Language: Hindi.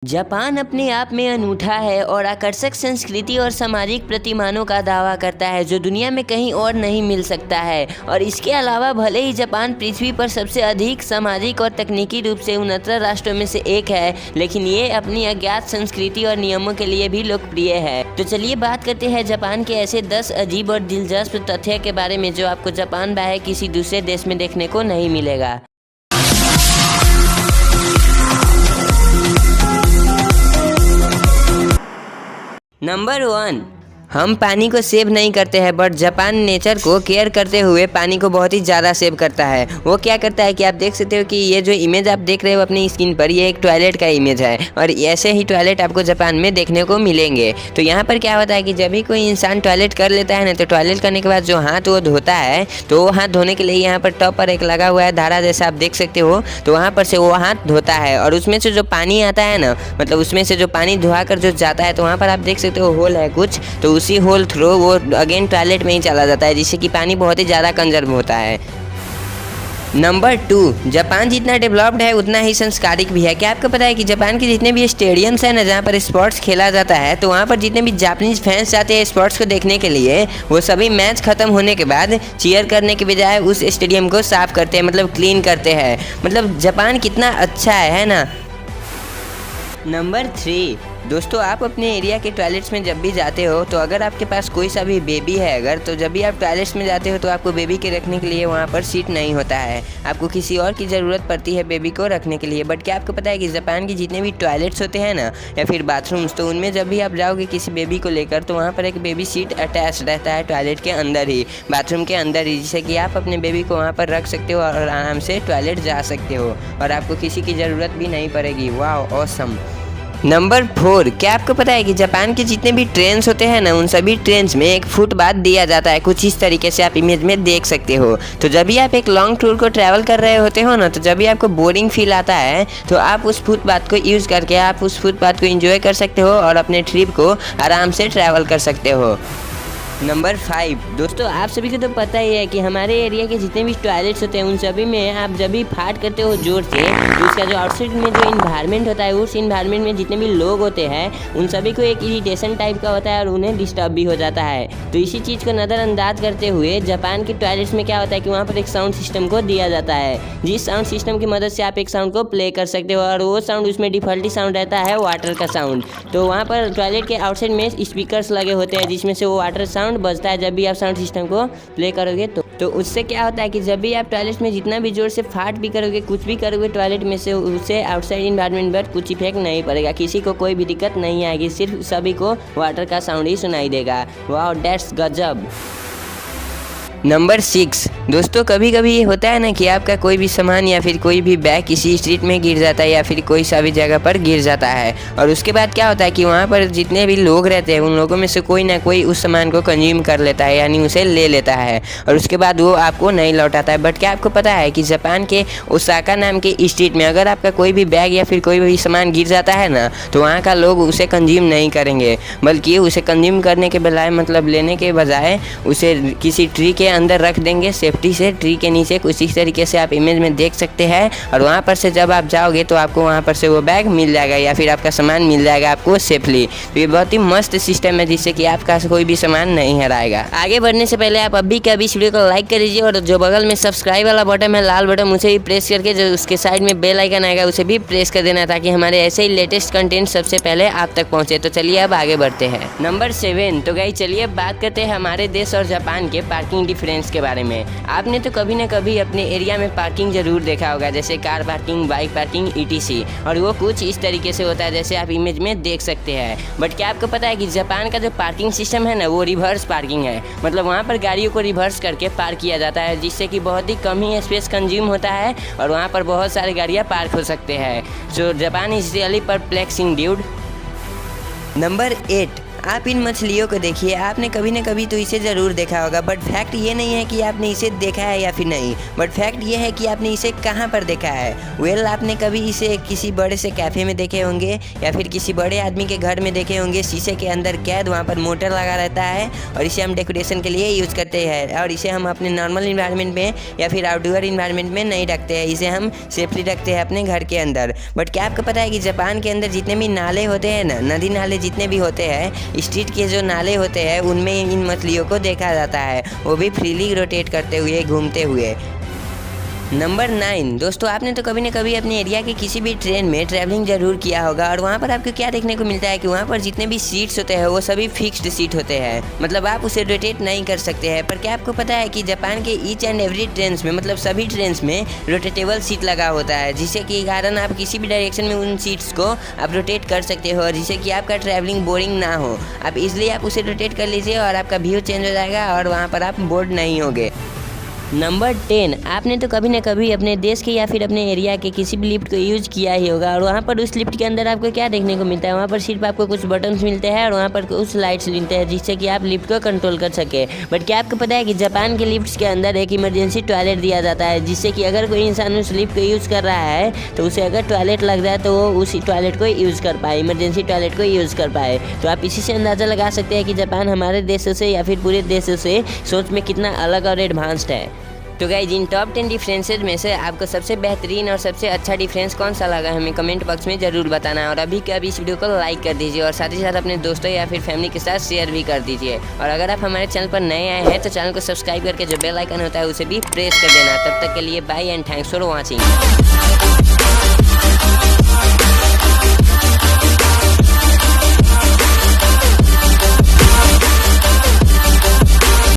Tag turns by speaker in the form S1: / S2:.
S1: जापान अपने आप में अनूठा है और आकर्षक संस्कृति और सामाजिक प्रतिमानों का दावा करता है जो दुनिया में कहीं और नहीं मिल सकता है। और इसके अलावा भले ही जापान पृथ्वी पर सबसे अधिक सामाजिक और तकनीकी रूप से उन्नत राष्ट्रों में से एक है, लेकिन ये अपनी अज्ञात संस्कृति और नियमों के लिए भी लोकप्रिय है। तो चलिए बात करते हैं जापान के ऐसे 10 अजीब और दिलचस्प तथ्य के बारे में जो आपको जापान बाहर किसी दूसरे देश में देखने को नहीं मिलेगा। नंबर 1, हम पानी को सेव नहीं करते हैं, बट जापान नेचर को केयर करते हुए पानी को बहुत ही ज़्यादा सेव करता है। वो क्या करता है कि आप देख सकते हो कि ये जो इमेज आप देख रहे हो अपनी स्क्रीन पर, ये एक टॉयलेट का इमेज है और ऐसे ही टॉयलेट आपको जापान में देखने को मिलेंगे। तो यहाँ पर क्या होता है कि जब भी कोई इंसान टॉयलेट कर लेता है ना, तो टॉयलेट करने के बाद जो हाथ वो धोता है, तो वो हाथ धोने के लिए यहाँ पर टॉप पर एक लगा हुआ है धारा जैसा आप देख सकते हो, तो वहाँ पर से वो हाथ धोता है और उसमें से जो पानी आता है ना, मतलब उसमें से जो पानी धोआ कर जो जाता है, तो वहाँ पर आप देख सकते हो होल है कुछ, तो उसी होल थ्रू वो अगेन टॉयलेट में ही चला जाता है, जिससे कि पानी बहुत ही ज़्यादा कंजर्व होता है। नंबर 2, जापान जितना डेवलप्ड है उतना ही संस्कारिक भी है। क्या आपको पता है कि जापान के जितने भी स्टेडियम्स हैं ना, जहाँ पर स्पोर्ट्स खेला जाता है, तो वहाँ पर जितने भी जापानीज फैंस जाते हैं स्पोर्ट्स को देखने के लिए, वो सभी मैच खत्म होने के बाद चीयर करने के बजाय उस स्टेडियम को साफ करते हैं, मतलब क्लीन करते हैं। मतलब जापान कितना अच्छा है ना। नंबर 3, दोस्तों आप अपने एरिया के टॉयलेट्स में जब भी जाते हो, तो अगर आपके पास कोई सा भी बेबी है अगर, तो जब भी आप टॉयलेट्स में जाते हो तो आपको बेबी के रखने के लिए वहाँ पर सीट नहीं होता है, आपको किसी और की ज़रूरत पड़ती है बेबी को रखने के लिए। बट क्या आपको पता है कि जापान के जितने भी टॉयलेट्स होते हैं ना, या फिर बाथरूम्स, तो उनमें जब भी आप जाओगे किसी बेबी को लेकर, तो वहाँ पर एक बेबी सीट अटैच रहता है टॉयलेट के अंदर ही, बाथरूम के अंदर ही, जिससे कि आप अपने बेबी को वहाँ पर रख सकते हो और आराम से टॉयलेट जा सकते हो और आपको किसी की ज़रूरत भी नहीं पड़ेगी। वाह ऑसम। नंबर 4, क्या आपको पता है कि जापान के जितने भी ट्रेन्स होते हैं ना, उन सभी ट्रेन्स में एक फुटपाथ दिया जाता है, कुछ इस तरीके से आप इमेज में देख सकते हो। तो जब भी आप एक लॉन्ग टूर को ट्रैवल कर रहे होते हो ना, तो जब भी आपको बोरिंग फील आता है, तो आप उस फुटपाथ को यूज़ करके आप उस फुटपाथ को एंजॉय कर सकते हो और अपने ट्रिप को आराम से ट्रैवल कर सकते हो। नंबर 5, दोस्तों आप सभी को तो पता ही है कि हमारे एरिया के जितने भी टॉयलेट्स होते हैं उन सभी में आप जब भी फाट करते हो जोर से, तो उसका जो आउटसाइड में जो इन्वायरमेंट होता है, उस इन्वायरमेंट में जितने भी लोग होते हैं उन सभी को एक इरिटेशन टाइप का होता है और उन्हें डिस्टर्ब भी हो जाता है। तो इसी चीज़ को नज़रअंदाज करते हुए जापान के टॉयलेट्स में क्या होता है कि वहाँ पर एक साउंड सिस्टम को दिया जाता है, जिस साउंड सिस्टम की मदद से आप एक साउंड को प्ले कर सकते हो और वो साउंड उसमें डिफ़ॉल्टी साउंड रहता है वाटर का साउंड। तो वहाँ पर टॉयलेट के आउटसाइड में स्पीकर्स लगे होते हैं जिसमें से वो वाटर साउंड बजता है जब भी आप साउंड सिस्टम को प्ले करोगे। तो उससे क्या होता है कि जब भी आप टॉयलेट में जितना भी जोर से फाट भी करोगे, कुछ भी करोगे टॉयलेट में से, उससे आउटसाइड इन्वायरमेंट पर कुछ इफेक्ट नहीं पड़ेगा, किसी को कोई भी दिक्कत नहीं आएगी, सिर्फ सभी को वाटर का साउंड ही सुनाई देगा। वाह दैट्स गजब। नंबर 6, दोस्तों कभी कभी ये होता है ना कि आपका कोई भी सामान या फिर कोई भी बैग किसी स्ट्रीट में गिर जाता है या फिर कोई सा भी जगह पर गिर जाता है, और उसके बाद क्या होता है कि वहाँ पर जितने भी लोग रहते हैं उन लोगों में से कोई ना कोई उस सामान को कंज्यूम कर लेता है, यानी उसे ले लेता है और उसके बाद वो आपको नहीं लौटाता है। बट क्या आपको पता है कि जापान के ओसाका नाम के स्ट्रीट में अगर आपका कोई भी बैग या फिर कोई भी सामान गिर जाता है ना, तो वहाँ का लोग उसे कंज्यूम नहीं करेंगे, बल्कि उसे कंज्यूम करने के बजाय, मतलब लेने के बजाय, उसे किसी ट्री के अंदर रख देंगे सेफ्टी से, ट्री के नीचे, कुछ इस तरीके से आप इमेज में देख सकते हैं। और वहाँ पर से जब आप जाओगे तो आपको वहाँ पर से वो बैग मिल जाएगा या फिर आपका सामान मिल जाएगा आपको सेफली। तो ये बहुत ही मस्त सिस्टम है जिससे कि आपका कोई भी सामान नहीं हराएगा। आगे बढ़ने से पहले आप अभी के अभी इस वीडियो को लाइक कर दीजिए और जो बगल में सब्सक्राइब वाला बटन है, लाल बटन, उसे भी प्रेस करके जो उसके साइड में बेल आइकन आएगा उसे भी प्रेस कर देना, ताकि हमारे ऐसे ही लेटेस्ट कंटेंट सबसे पहले आप तक पहुँचे। तो चलिए अब आगे बढ़ते हैं। नंबर 7, तो गाइस चलिए अब बात करते हैं हमारे देश और जापान के पार्किंग डिफरेंस के बारे में। आपने तो कभी ना कभी अपने एरिया में पार्किंग जरूर देखा होगा, जैसे car parking, bike parking, ETC, और वो कुछ इस तरीके से होता है जैसे आप इमेज में देख सकते हैं। बट क्या आपको पता है कि जापान का जो पार्किंग सिस्टम है ना, वो रिवर्स पार्किंग है, मतलब वहाँ पर गाड़ियों को रिवर्स करके पार्क किया जाता है, जिससे कि बहुत ही कम ही स्पेस कंज्यूम होता है और वहाँ पर बहुत सारी गाड़ियाँ पार्क हो सकते हैं। So Japan is really perplexing dude. Number 8, आप इन मछलियों को देखिए, आपने कभी न कभी तो इसे ज़रूर देखा होगा, बट फैक्ट ये नहीं है कि आपने इसे देखा है या फिर नहीं, बट फैक्ट ये है कि आपने इसे कहाँ पर देखा है। वेल, आपने कभी इसे किसी बड़े से कैफ़े में देखे होंगे या फिर किसी बड़े आदमी के घर में देखे होंगे, शीशे के अंदर कैद, वहाँ पर मोटर लगा रहता है और इसे हम डेकोरेशन के लिए यूज़ करते हैं और इसे हम अपने नॉर्मल इन्वायरमेंट में या फिर आउटडोर इन्वायरमेंट में नहीं रखते हैं, इसे हम सेफली रखते हैं अपने घर के अंदर। बट क्या आपको पता है कि जापान के अंदर जितने भी नाले होते हैं ना, नदी नाले जितने भी होते हैं, स्ट्रीट के जो नाले होते हैं, उनमें इन मछलियों को देखा जाता है, वो भी फ्रीली रोटेट करते हुए, घूमते हुए। नंबर 9, दोस्तों आपने तो कभी न कभी अपने एरिया के किसी भी ट्रेन में ट्रैवलिंग जरूर किया होगा और वहाँ पर आपको क्या देखने को मिलता है कि वहाँ पर जितने भी सीट्स होते हैं वो सभी फिक्स्ड सीट होते हैं, मतलब आप उसे रोटेट नहीं कर सकते हैं। पर क्या आपको पता है कि जापान के ईच एंड एवरी ट्रेन में, मतलब सभी ट्रेन में रोटेटेबल सीट लगा होता है, जिससे कि कारण आप किसी भी डायरेक्शन में उन सीट्स को आप रोटेट कर सकते हो और जिससे कि आपका ट्रैवलिंग बोरिंग ना हो। आप इजिली आप उसे रोटेट कर लीजिए और आपका व्यू चेंज हो जाएगा और वहाँ पर आप बोर्ड नहीं होगे। नंबर 10, आपने तो कभी ना कभी अपने देश के या फिर अपने एरिया के किसी भी लिफ्ट को यूज़ किया ही होगा और वहाँ पर उस लिफ्ट के अंदर आपको क्या देखने को मिलता है, वहाँ पर सिर्फ आपको कुछ बटन्स मिलते हैं और वहाँ पर कुछ लाइट्स मिलते हैं जिससे कि आप लिफ्ट को कंट्रोल कर सके। बट क्या आपको पता है कि जापान के लिफ्ट्स के अंदर एक इमरजेंसी टॉयलेट दिया जाता है, जिससे कि अगर कोई इंसान उस लिफ्ट को यूज़ कर रहा है तो उसे अगर टॉयलेट लग जाए तो वो उस टॉयलेट को यूज़ कर पाए, इमरजेंसी टॉयलेट को यूज़ कर पाए। तो आप इसी से अंदाज़ा लगा सकते हैं कि जापान हमारे देशों से या फिर पूरे देशों से सोच में कितना अलग और एडवांस्ड है। तो गाइज, इन टॉप 10 डिफरेंसेज में से आपको सबसे बेहतरीन और सबसे अच्छा डिफरेंस कौन सा लगा हमें कमेंट बॉक्स में ज़रूर बताना है। और अभी के अभी इस वीडियो को लाइक कर दीजिए और साथ ही साथ अपने दोस्तों या फिर फैमिली के साथ शेयर भी कर दीजिए। और अगर आप हमारे चैनल पर नए आए हैं तो चैनल को सब्सक्राइब करके जो बेल आइकन होता है उसे भी प्रेस कर देना। तब तक के लिए bye and thanks for watching.